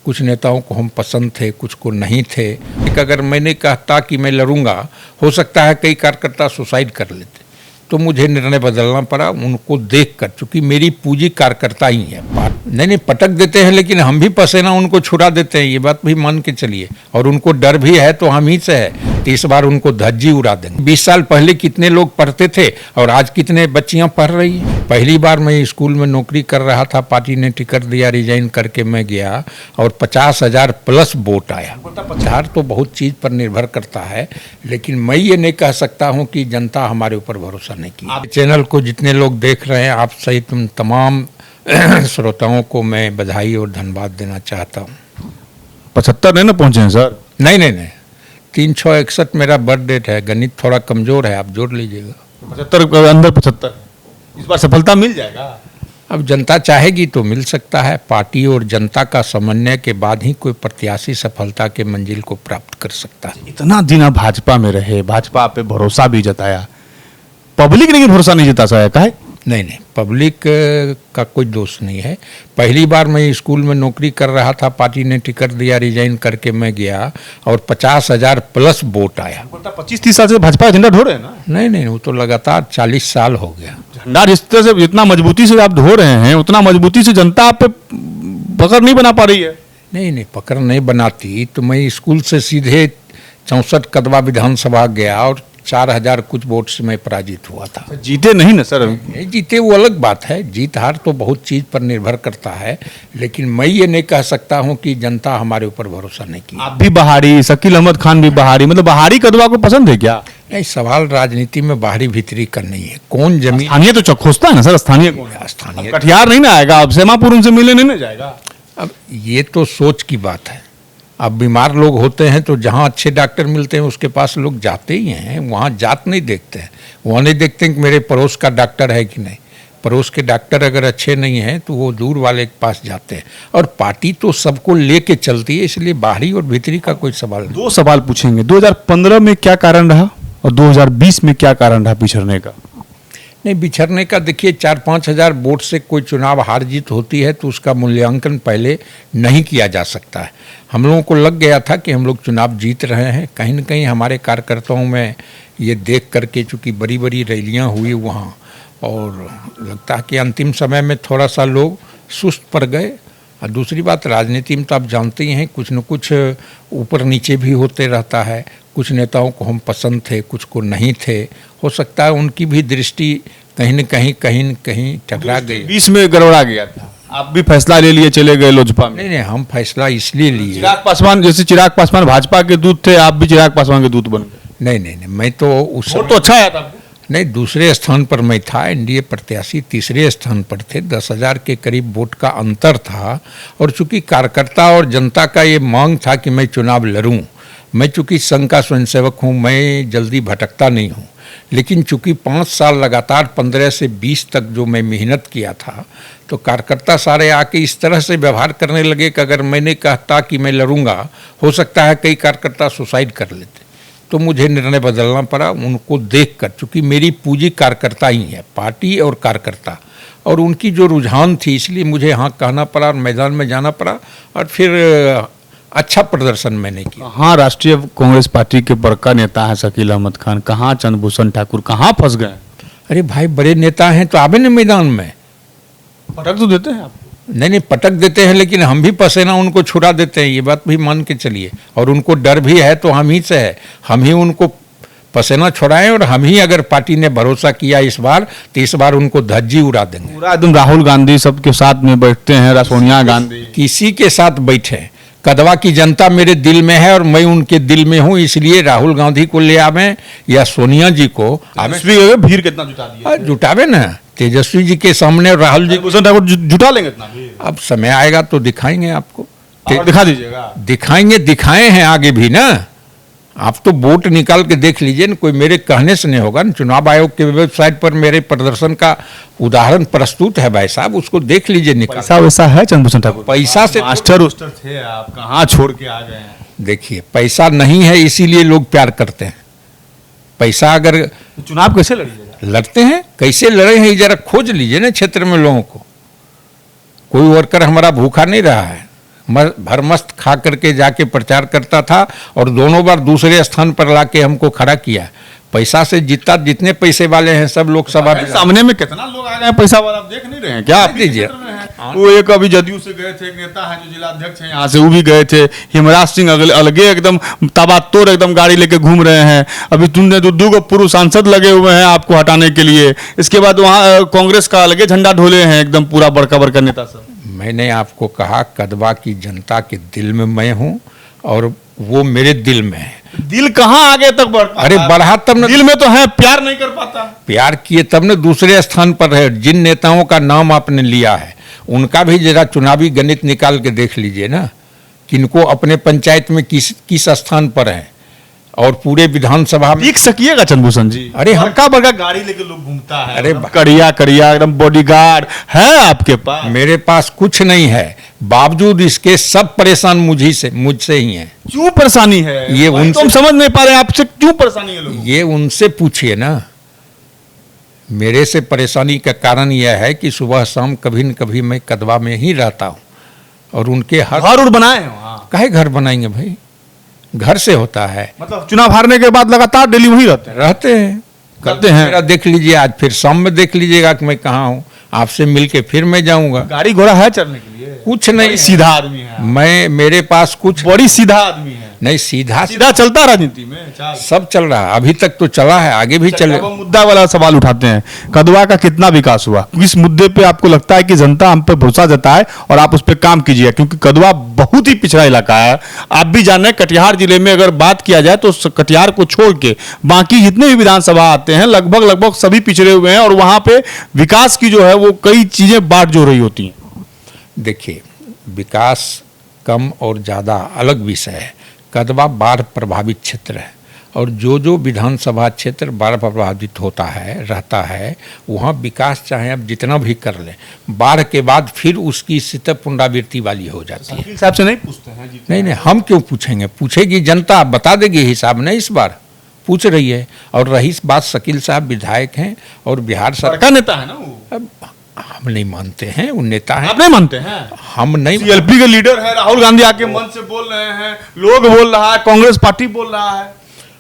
कुछ नेताओं को हम पसंद थे, कुछ को नहीं थे। अगर मैंने कहता कि मैं लड़ूंगा, हो सकता है कई कार्यकर्ता सुसाइड कर लेते, तो मुझे निर्णय बदलना पड़ा उनको देखकर, चूंकि मेरी पूंजी कार्यकर्ता ही है। नहीं पटक देते हैं, लेकिन हम भी पसीना उनको छुड़ा देते हैं, ये बात भी मान के चलिए। और उनको डर भी है तो हम ही से है, तो इस बार उनको धज्जी उड़ा देंगे। 20 साल पहले कितने लोग पढ़ते थे और आज कितने बच्चियां पढ़ रही हैं। पहली बार मैं स्कूल में नौकरी कर रहा था, पार्टी ने टिकट दिया, रिजाइन करके मैं गया और 50,000 प्लस वोट आया। प्रचार तो बहुत चीज़ पर निर्भर करता है, लेकिन मैं ये नहीं कह सकता हूँ कि जनता हमारे ऊपर भरोसा नहीं की। चैनल को जितने लोग देख रहे हैं, आप सहित तमाम श्रोताओं को मैं बधाई और धन्यवाद देना चाहता हूँ। 75 नहीं ना पहुंचे हैं सर? नहीं 361 मेरा बर्थ डेट है। गणित थोड़ा कमजोर है, आप जोड़ लीजिएगा। 75 के अंदर 75, इस बार सफलता मिल जाएगा? अब जनता चाहेगी तो मिल सकता है। पार्टी और जनता का समन्वय के बाद ही कोई प्रत्याशी सफलता के मंजिल को प्राप्त कर सकता है। इतना दिन आप भाजपा में रहे, भाजपा पे भरोसा भी जताया, पब्लिक ने भरोसा नहीं जता सका है? नहीं, पब्लिक का कोई दोष नहीं है। पहली बार मैं स्कूल में नौकरी कर रहा था, पार्टी ने टिकट दिया, रिजाइन करके मैं गया और 50,000 प्लस वोट आया। 25-30 साल से भाजपा झंडा ढो रहे हैं ना? नहीं, वो तो लगातार 40 साल हो गया। झंडा जिस तरह से, जितना मजबूती से आप ढो रहे हैं, उतना मजबूती से जनता आप पे पकड़ नहीं बना पा रही है। नहीं, पकड़ नहीं बनाती तो मैं स्कूल से सीधे 64 कदवा विधानसभा गया और 4,000 कुछ वोट से मैं पराजित हुआ था। जीते नहीं ना सर? नहीं जीते वो अलग बात है, जीत हार तो बहुत चीज़ पर निर्भर करता है, लेकिन मैं ये नहीं कह सकता हूँ कि जनता हमारे ऊपर भरोसा नहीं की। आप भी बहारी, शकील अहमद खान भी बहारी, मतलब बहारी कदवा को पसंद है क्या? नहीं, सवाल राजनीति में बाहरी भीतरी का नहीं है। कौन जमीन स्थानीय तो चौखोस्ता है ना सर? स्थानीय कौन है? स्थानीय कटिहार नहीं ना आएगा, अब सेमापुर उनसे मिलने नहीं ना जाएगा। अब ये तो सोच की बात है। अब बीमार लोग होते हैं तो जहाँ अच्छे डॉक्टर मिलते हैं उसके पास लोग जाते ही हैं, वहाँ जात नहीं देखते हैं। वहाँ नहीं देखते हैं कि मेरे पड़ोस का डॉक्टर है कि नहीं। पड़ोस के डॉक्टर अगर अच्छे नहीं हैं तो वो दूर वाले के पास जाते हैं। और पार्टी तो सबको लेके चलती है, इसलिए बाहरी और भीतरी का कोई सवाल नहीं। 2 सवाल पूछेंगे। 2015 में क्या कारण रहा और 2020 में क्या कारण रहा बिछड़ने का? नहीं, बिछड़ने का देखिए, 4-5 हज़ार वोट से कोई चुनाव हार जीत होती है तो उसका मूल्यांकन पहले नहीं किया जा सकता है। हम लोगों को लग गया था कि हम लोग चुनाव जीत रहे हैं। कहीं न कहीं हमारे कार्यकर्ताओं में ये देख करके, चूँकि बड़ी बड़ी रैलियाँ हुई वहाँ, और लगता है कि अंतिम समय में थोड़ा सा लोग सुस्त पड़ गए। और दूसरी बात, राजनीति में तो आप जानते ही हैं, कुछ न कुछ ऊपर नीचे भी होते रहता है। कुछ नेताओं को हम पसंद थे, कुछ को नहीं थे। हो सकता है उनकी भी दृष्टि कहीं न कहीं टकरा गई। 20 में गड़बड़ा गया था, आप भी फैसला ले लिए, चले गए लोजपा में। नहीं, हम फैसला इसलिए लिए। चिराग पासवान, जैसे चिराग पासवान भाजपा के दूत थे, आप भी चिराग पासवान के दूत बन गए। नहीं, मैं तो उस तो अच्छा आया था। नहीं, दूसरे स्थान पर मैं था। एनडीए प्रत्याशी तीसरे स्थान पर थे। 10,000 के करीब वोट का अंतर था। और चूंकि कार्यकर्ता और जनता का ये मांग था कि मैं चुनाव लड़ूं, मैं चूंकि संघ का स्वयंसेवक हूं, मैं जल्दी भटकता नहीं हूं। लेकिन चूंकि 5 साल लगातार 15 से 20 तक जो मैं मेहनत किया था, तो कार्यकर्ता सारे आके इस तरह से व्यवहार करने लगे कि अगर मैंने कहता कि मैं लड़ूंगा, हो सकता है कई कार्यकर्ता सुसाइड कर लेते, तो मुझे निर्णय बदलना पड़ा उनको देखकर। चूँकि मेरी पूंजी कार्यकर्ता ही है, पार्टी और कार्यकर्ता, और उनकी जो रुझान थी, इसलिए मुझे हाँ कहना पड़ा और मैदान में जाना पड़ा। और फिर अच्छा प्रदर्शन मैंने किया। हाँ, राष्ट्रीय कांग्रेस पार्टी के बड़का नेता है शकील अहमद खान, कहाँ चंद्रभूषण ठाकुर, कहाँ फंस गए? अरे भाई, बड़े नेता हैं तो आवे न मैदान में। पटक तो देते हैं आप? नहीं, पटक देते हैं, लेकिन हम भी पसीना उनको छुड़ा देते हैं, ये बात भी मान के चलिए। और उनको डर भी है तो हम ही से है, हम ही उनको पसीना छुड़ाएं। और हम ही, अगर पार्टी ने भरोसा किया इस बार, तो इस बार उनको धज्जी उड़ा देंगे। पूरा एकदम राहुल गांधी सबके साथ में बैठते हैं, सोनिया गांधी, किसी के साथ बैठे। कदवा की जनता मेरे दिल में है और मैं उनके दिल में हूँ, इसलिए राहुल गांधी को ले आवे या सोनिया जी को आवे। भीड़ कितना जुटा दिया? जुटावे ना, तेजस्वी जी के सामने और राहुल जी ठाकुर जुटा लेंगे इतना? अब समय आएगा तो दिखाएंगे आपको। दिखा दीजिएगा। दिखाएंगे, दिखाए हैं आगे भी ना। आप तो वोट निकाल के देख लीजिए ना, कोई मेरे कहने से नहीं होगा ना। चुनाव आयोग के वेबसाइट पर मेरे प्रदर्शन का उदाहरण प्रस्तुत है भाई साहब, उसको देख लीजिए निकाल। पैसा वैसा है चंद्रभूषण ठाकुर? पैसा से मास्टर थे आप, कहाँ छोड़ के आ गए हैं? देखिए, पैसा नहीं है इसीलिए लोग प्यार करते हैं। पैसा अगर, चुनाव कैसे लड़िएगा? लड़ते हैं, कैसे लड़े हैं जरा खोज लीजिए ना क्षेत्र में लोगों को। कोई वर्कर हमारा भूखा नहीं रहा है, भरमस्त खा करके जाके प्रचार करता था और दोनों बार दूसरे स्थान पर लाके हमको खड़ा किया। पैसा से जितने पैसे वाले हैं सब लोकसभा में। सामने में कितना लोग आ गए हैं पैसा वाला, आप देख नहीं रहे हैं क्या? आप दीजिए। वो एक अभी जदयू से गए थे, एक नेता है जो जिला अध्यक्ष हैं यहाँ से, वो भी गए थे। हिमराज सिंह अलगे एकदम तबातोड़ एकदम गाड़ी लेके घूम रहे हैं। अभी तुमने दो को पूर्व सांसद लगे हुए हैं आपको हटाने के लिए। इसके बाद वहाँ कांग्रेस का अलगे झंडा ढोले हैं एकदम पूरा बड़का बड़का नेता सब। मैंने आपको कहा कदवा की जनता के दिल में मैं हूँ और वो मेरे दिल में है। दिल कहाँ आगे तक बढ़? अरे बढ़ा तब न, दिल में तो है, प्यार नहीं कर पाता। प्यार किए तब ने दूसरे स्थान पर है। जिन नेताओं का नाम आपने लिया है उनका भी जरा चुनावी गणित निकाल के देख लीजिए ना, किनको अपने पंचायत में किस स्थान पर है और पूरे विधानसभा में। देख सकिएगा चंद्रभूषण जी, अरे हम बड़का बड़का गाड़ी लेके लोग घूमता है, अरे करिया करिया एकदम बॉडीगार्ड है आपके पास। मेरे पास कुछ नहीं है, बावजूद इसके सब परेशान मुझसे ही हैं। क्यों परेशानी है ये वही उनसे- तो हम समझ नहीं पा रहे हैं, आपसे क्यों परेशानी है लोगों? ये उनसे पूछिए ना। मेरे से परेशानी का कारण यह है कि सुबह शाम कभी न कभी मैं कदवा में ही रहता हूँ और उनके हर घर उड़ बनाए हैं वहाँ? काहे घर बनाएंगे भाई, घर से होता है। मतलब चुनाव हारने के बाद लगातार डेली वहीं रहते हैं? करते हैं। मेरा देख लीजिए, आज फिर शाम में देख लीजिएगा कि मैं कहाँ हूँ। आपसे मिलके फिर मैं जाऊंगा। गाड़ी घोड़ा है चढ़ने के लिए? कुछ नहीं, बड़ी सीधा आदमी है। मेरे पास कुछ बड़ी सीधा आदमी है। नहीं, सीधा सीधा चलता राजनीति में चाल। सब चल रहा है, अभी तक तो चला है, आगे भी चले। अब हम मुद्दा वाला सवाल उठाते हैं, कदवा का कितना विकास हुआ? किस मुद्दे पे आपको लगता है कि जनता हम पे भरोसा जताए और आप उस पर काम कीजिए? क्योंकि कदवा बहुत ही पिछड़ा इलाका है। आप भी जान रहे हैं, कटिहार जिले में अगर बात किया जाए तो कटिहार को छोड़ के बाकी जितने भी विधानसभा आते हैं लगभग सभी पिछड़े हुए हैं और वहां पे विकास की जो है वो कई चीजें बाट जो रही होती हैं। देखिए, विकास कम और ज़्यादा अलग विषय है। कदवा बाढ़ प्रभावित क्षेत्र है और जो विधानसभा क्षेत्र बाढ़ प्रभावित होता है रहता है, वहाँ विकास चाहे आप जितना भी कर लें, बाढ़ के बाद फिर उसकी स्थिति पुनरावृत्ति वाली हो जाती है। हिसाब से नहीं पूछते हैं? नहीं, हम क्यों पूछेंगे? पूछेगी जनता, आप बता देगी हिसाब नहीं, इस बार पूछ रही है। और रही बात, शकील साहब विधायक हैं और बिहार सरकार का नेता है ना वो। अब हम नहीं मानते हैं, वो नेता है। आप नहीं मानते हैं? हम नहीं। सीएलपी के लीडर है राहुल गांधी, आके मन से बोल रहे हैं, लोग बोल रहा है, कांग्रेस पार्टी बोल रहा है।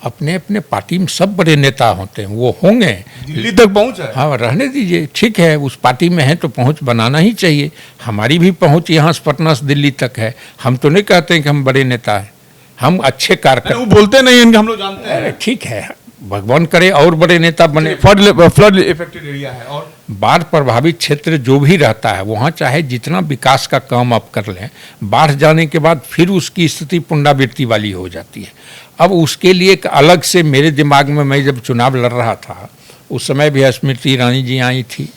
अपने अपने पार्टी में सब बड़े नेता होते हैं, वो होंगे। दिल्ली तक पहुंच है। हाँ, रहने दीजिए, ठीक है, उस पार्टी में है तो पहुंच बनाना ही चाहिए। हमारी भी पहुंच यहाँ से पटना से दिल्ली तक है। हम तो नहीं कहते हैं कि हम बड़े नेता हैं, हम अच्छे वो कार्यकर्ता। बोलते नहीं इनके, हम लोग जानते हैं। ठीक है, भगवान करे और बड़े नेता बने। फ्लड इफेक्टेड एरिया है और बाढ़ प्रभावित क्षेत्र जो भी रहता है वहाँ चाहे जितना विकास का काम आप कर लें, बाढ़ जाने के बाद फिर उसकी स्थिति पुनरावृत्ति वाली हो जाती है। अब उसके लिए एक अलग से मेरे दिमाग में, मैं जब चुनाव लड़ रहा था उस समय भी स्मृति ईरानी जी आई थी,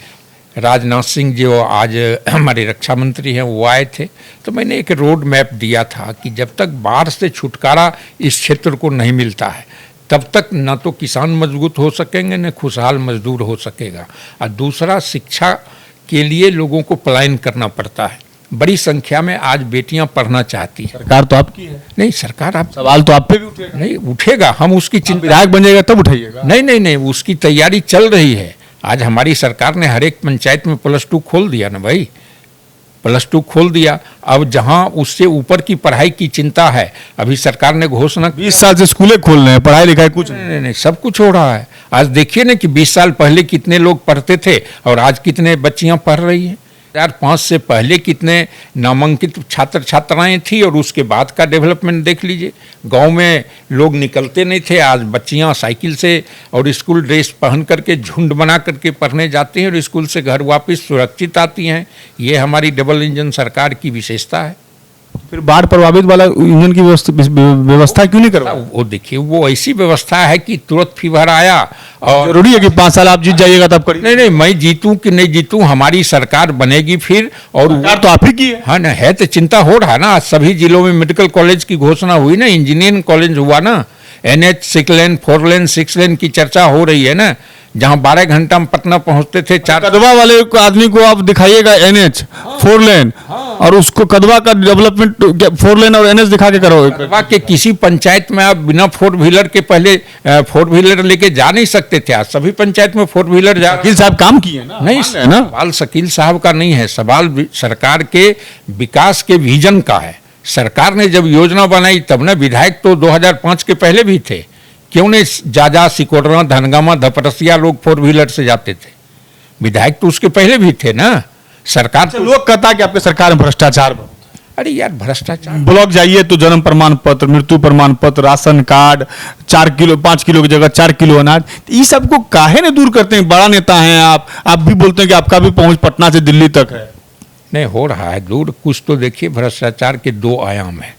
राजनाथ सिंह जो आज हमारे रक्षा मंत्री हैं वो आए थे, तो मैंने एक रोड मैप दिया था कि जब तक बाढ़ से छुटकारा इस क्षेत्र को नहीं मिलता है तब तक न तो किसान मजबूत हो सकेंगे न खुशहाल मजदूर हो सकेगा। और दूसरा, शिक्षा के लिए लोगों को पलायन करना पड़ता है। बड़ी संख्या में आज बेटियां पढ़ना चाहती हैं। सरकार तो आपकी है, नहीं, सरकार आप सवाल तो आप पे भी उठेगा। नहीं उठेगा, हम उसकी चिंता। विधायक बनेगा तब उठाइएगा। नहीं, उसकी तैयारी चल रही है। आज हमारी सरकार ने हर एक पंचायत में +2 खोल दिया ना भाई, +2 खोल दिया। अब जहां उससे ऊपर की पढ़ाई की चिंता है, अभी सरकार ने घोषणा 20 साल से स्कूलें खोल रहे हैं, पढ़ाई लिखाई कुछ नहीं। नहीं, सब कुछ हो रहा है। आज देखिए ना कि 20 साल पहले कितने लोग पढ़ते थे और आज कितने बच्चियां पढ़ रही हैं। 2005 से पहले कितने नामांकित छात्र छात्राएं थी और उसके बाद का डेवलपमेंट देख लीजिए। गांव में लोग निकलते नहीं थे, आज बच्चियां साइकिल से और स्कूल ड्रेस पहन करके झुंड बना करके पढ़ने जाती हैं और स्कूल से घर वापस सुरक्षित आती हैं। ये हमारी डबल इंजन सरकार की विशेषता है। फिर बाढ़ प्रभावित वाला इंजन की व्यवस्था क्यों नहीं करवा? वो देखिए, वो ऐसी व्यवस्था है कि तुरंत फीवर आया और जरूरी है कि 5 साल आप जीत जाइएगा तब करिए। नहीं, मैं जीतूं कि नहीं जीतूं, हमारी सरकार बनेगी फिर। और सरकार तो आप ही की है। हाँ ना, है तो चिंता हो रहा है ना। आज सभी जिलों में मेडिकल कॉलेज की घोषणा हुई ना, इंजीनियरिंग कॉलेज हुआ ना, NH 6 लेन 4 लेन 6 लेन की चर्चा हो रही है ना। जहाँ 12 घंटा में पटना पहुंचते थे। कदवा वाले को आदमी को आप दिखाइएगा एनएच 4 लेन और उसको कदवा का डेवलपमेंट 4 लेन और एनएच दिखा के करो। कदवा के किसी पंचायत में आप बिना 4 व्हीलर के पहले 4 व्हीलर लेके जा नहीं सकते थे। आज सभी पंचायत में 4 व्हीलर जा। वकील साहब काम किए ना, नहीं है ना। सवाल शकील साहब का नहीं है, सवाल सरकार के विकास के विजन का है। सरकार ने जब योजना बनाई तब ना, विधायक तो 2005 के पहले भी थे। क्यों नहीं जाजा, सिकोडरा, धनगामा, धपरसिया लोग 4 व्हीलर से जाते थे? विधायक तो उसके पहले भी थे ना। सरकार तो लोग कहता है कि आपके सरकार में भ्रष्टाचार। अरे यार भ्रष्टाचार, ब्लॉक जाइए तो जन्म प्रमाण पत्र, मृत्यु प्रमाण पत्र, राशन कार्ड, 4 किलो 5 किलो की जगह 4 किलो अनाज, ये सबको काहे ने दूर करते हैं? बड़ा नेता हैं आप भी बोलते हैं कि आपका भी पहुंच पटना से दिल्ली तक है। नहीं हो रहा है दूर। कुछ तो देखिए, भ्रष्टाचार के 2 आयाम है।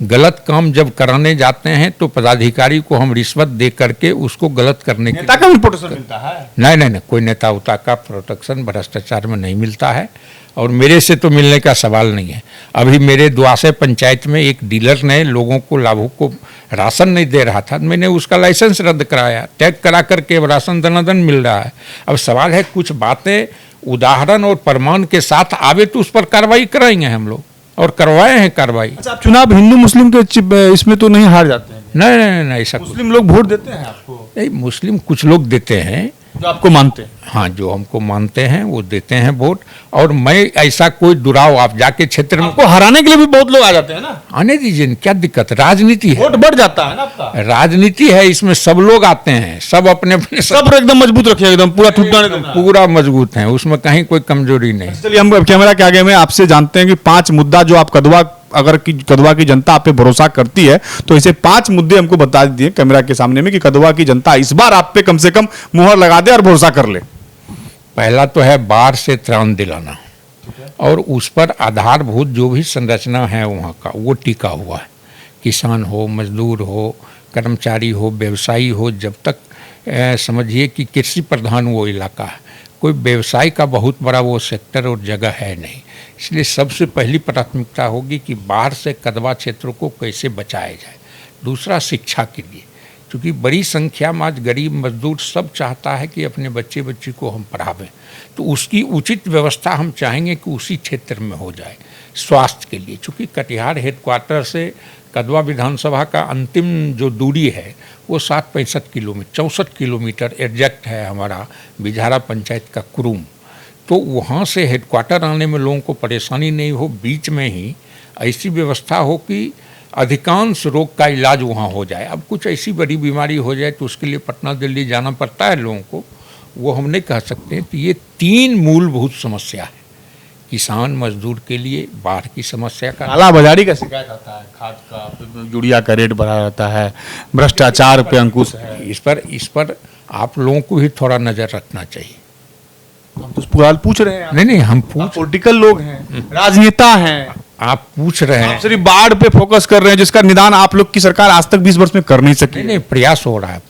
गलत काम जब कराने जाते हैं तो पदाधिकारी को हम रिश्वत दे करके उसको गलत करने के नेता का भी प्रोटेक्शन मिलता है? नहीं, कोई नेता उता का प्रोटेक्शन भ्रष्टाचार में नहीं मिलता है, और मेरे से तो मिलने का सवाल नहीं है। अभी मेरे द्वासे पंचायत में एक डीलर ने लोगों को, लाभुक को राशन नहीं दे रहा था, मैंने उसका लाइसेंस रद्द कराया, टैग करा करके अब राशन दनादन मिल रहा है। अब सवाल है कुछ बातें उदाहरण और प्रमाण के साथ आवे तो उस पर कार्रवाई कराएंगे हम लोग, और करवाए हैं कार्रवाई। अच्छा, आप चुनाव हिंदू मुस्लिम के इसमें तो नहीं हार जाते हैं? नहीं, ऐसा मुस्लिम लोग वोट देते हैं आपको? नहीं, मुस्लिम कुछ लोग देते हैं जो आपको मानते हैं। हाँ, जो हमको मानते हैं वो देते हैं वोट। और मैं ऐसा कोई दुराव, आप जाके क्षेत्र में आपको हराने के लिए भी बहुत लोग आ जाते हैं ना। आने दीजिए, क्या दिक्कत? राजनीति है, वोट बढ़ जाता है ना आपका। राजनीति है, इसमें सब लोग आते हैं, सब अपने अपने सब एकदम मजबूत रखिए, एकदम पूरा टूटना नहीं देना। पूरा मजबूत है, उसमें कहीं कोई कमजोरी नहीं। चलिए, हम कैमरा के आगे में आपसे जानते हैं कि 5 मुद्दा जो आप कदवा की जनता आप पे भरोसा करती है, तो इसे 5 मुद्दे हमको बता दीजिए कैमरा के सामने में कि कदवा की जनता इस बार आप पे कम से कम मुहर लगा दे और भरोसा कर ले। पहला तो है बाढ़ से त्राण दिलाना, और उस पर आधारभूत जो भी संरचना है वहाँ का वो टिका हुआ है। किसान हो, मजदूर हो, कर्मचारी हो, व्यवसायी हो, जब तक समझिए कि कृषि प्रधान वो इलाका है, कोई व्यवसाय का बहुत बड़ा वो सेक्टर और जगह है नहीं। इसलिए सबसे पहली प्राथमिकता होगी कि बाढ़ से कदवा क्षेत्र को कैसे बचाया जाए। दूसरा, शिक्षा के लिए, क्योंकि बड़ी संख्या में आज गरीब मजदूर सब चाहता है कि अपने बच्चे बच्ची को हम पढ़ावें, तो उसकी उचित व्यवस्था हम चाहेंगे कि उसी क्षेत्र में हो जाए। स्वास्थ्य के लिए, चूँकि कटिहार हेडक्वार्टर से कदवा विधानसभा का अंतिम जो दूरी है वो 64 किलोमीटर एग्जैक्ट है हमारा बिझारा पंचायत का कुरुम। तो वहाँ से हेडक्वार्टर आने में लोगों को परेशानी नहीं हो, बीच में ही ऐसी व्यवस्था हो कि अधिकांश रोग का इलाज वहाँ हो जाए। अब कुछ ऐसी बड़ी बीमारी हो जाए तो उसके लिए पटना दिल्ली जाना पड़ता है लोगों को, वो हम नहीं कह सकते हैं। तो ये 3 मूलभूत समस्या है किसान मजदूर के लिए। बाढ़ की समस्या का, काला बाजारी का शिकायत आता है, खाद का, यूरिया का रेट बढ़ा रहता है, भ्रष्टाचार पे अंकुश है। इस पर आप लोगों को भी थोड़ा नज़र रखना चाहिए। हम तो पूरा पूछ रहे हैं। नहीं, हम पॉलिटिकल लोग हैं, राजनेता हैं, आप पूछ रहे हैं। आप सिर्फ बाढ़ पे फोकस कर रहे हैं, जिसका निदान आप लोग की सरकार आज तक 20 वर्ष में कर नहीं सकी। नहीं, प्रयास हो रहा है।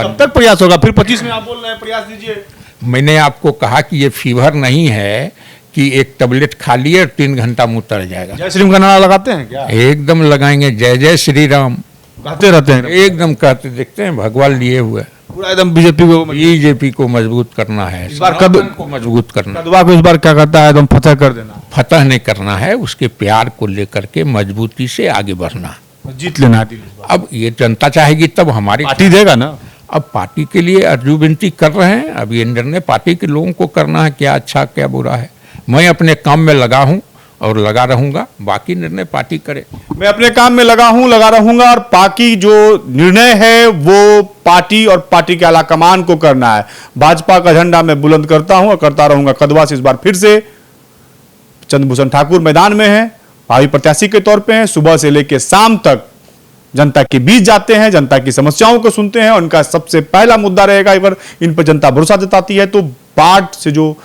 कब तक प्रयास होगा? फिर 25 में आप बोल रहे हैं प्रयास दीजिए। मैंने आपको कहा कि ये फीवर नहीं है कि एक टेबलेट खा लिए और 3 घंटा में उतर जाएगा। जय श्री राम का नारा लगाते हैं क्या? एकदम लगाएंगे, जय जय श्री राम कहते रहते हैं, एकदम कहते दिखते हैं, भगवान लिए हुए। पूरा एकदम बीजेपी को मजबूत करना है, इस बार को मजबूत करना। कदवा को इस बार क्या करता है? एकदम फतह कर देना। फतह नहीं करना है, उसके प्यार को लेकर के मजबूती से आगे बढ़ना, जीत लेना है। अब ये जनता चाहेगी तब हमारी पार्टी देगा ना। अब पार्टी के लिए अर्जू विनती कर रहे हैं। अब ये निर्णय पार्टी के लोगों को करना है, क्या अच्छा क्या बुरा है। मैं अपने काम में लगा हूं और लगा रहूंगा, बाकी निर्णय पार्टी करे। मैं अपने काम में लगा हूं, लगा रहूंगा, और बाकी जो निर्णय है वो पार्टी और पार्टी के आला कमान को करना है। भाजपा का झंडा मैं बुलंद करता हूं और करता रहूंगा। कदवा से इस बार फिर से चंद्रभूषण ठाकुर मैदान में हैं, भावी प्रत्याशी के तौर पे हैं। सुबह से लेकर शाम तक जनता के बीच जाते हैं, जनता की समस्याओं को सुनते हैं। उनका सबसे पहला मुद्दा रहेगा, अगर इन पर जनता भरोसा जताती है तो बाढ़ से जो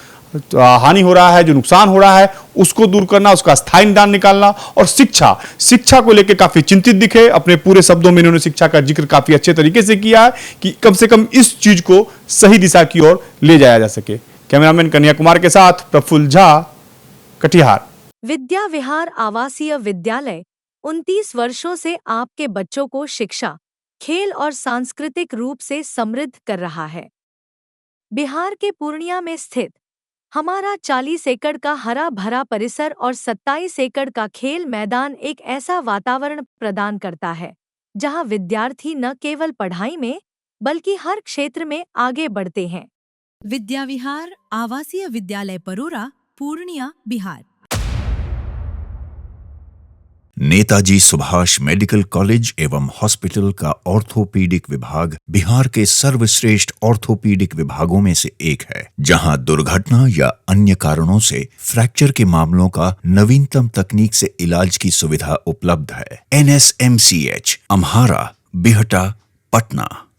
हानि हो रहा है, जो नुकसान हो रहा है, उसको दूर करना, उसका स्थायी निदान निकालना। और शिक्षा को लेकर काफी चिंतित दिखे। अपने पूरे शब्दों में इन्होंने शिक्षा का जिक्र काफी अच्छे तरीके से किया है कि कम से कम इस चीज को सही दिशा की ओर ले जाया जा सके। कैमरामैन कन्याकुमार के साथ प्रफुल्ल झा, कटिहार। विद्या विहार आवासीय विद्यालय 29 वर्षों से आपके बच्चों को शिक्षा, खेल और सांस्कृतिक रूप से समृद्ध कर रहा है। बिहार के पूर्णिया में स्थित हमारा 40 एकड़ का हरा भरा परिसर और 27 एकड़ का खेल मैदान एक ऐसा वातावरण प्रदान करता है जहां विद्यार्थी न केवल पढ़ाई में बल्कि हर क्षेत्र में आगे बढ़ते हैं। विद्या विहार आवासीय विद्यालय परोरा, पूर्णिया, बिहार। नेताजी सुभाष मेडिकल कॉलेज एवं हॉस्पिटल का ऑर्थोपीडिक विभाग बिहार के सर्वश्रेष्ठ ऑर्थोपीडिक विभागों में से एक है, जहां दुर्घटना या अन्य कारणों से फ्रैक्चर के मामलों का नवीनतम तकनीक से इलाज की सुविधा उपलब्ध है। NSMCH, अम्हारा, बिहटा, पटना।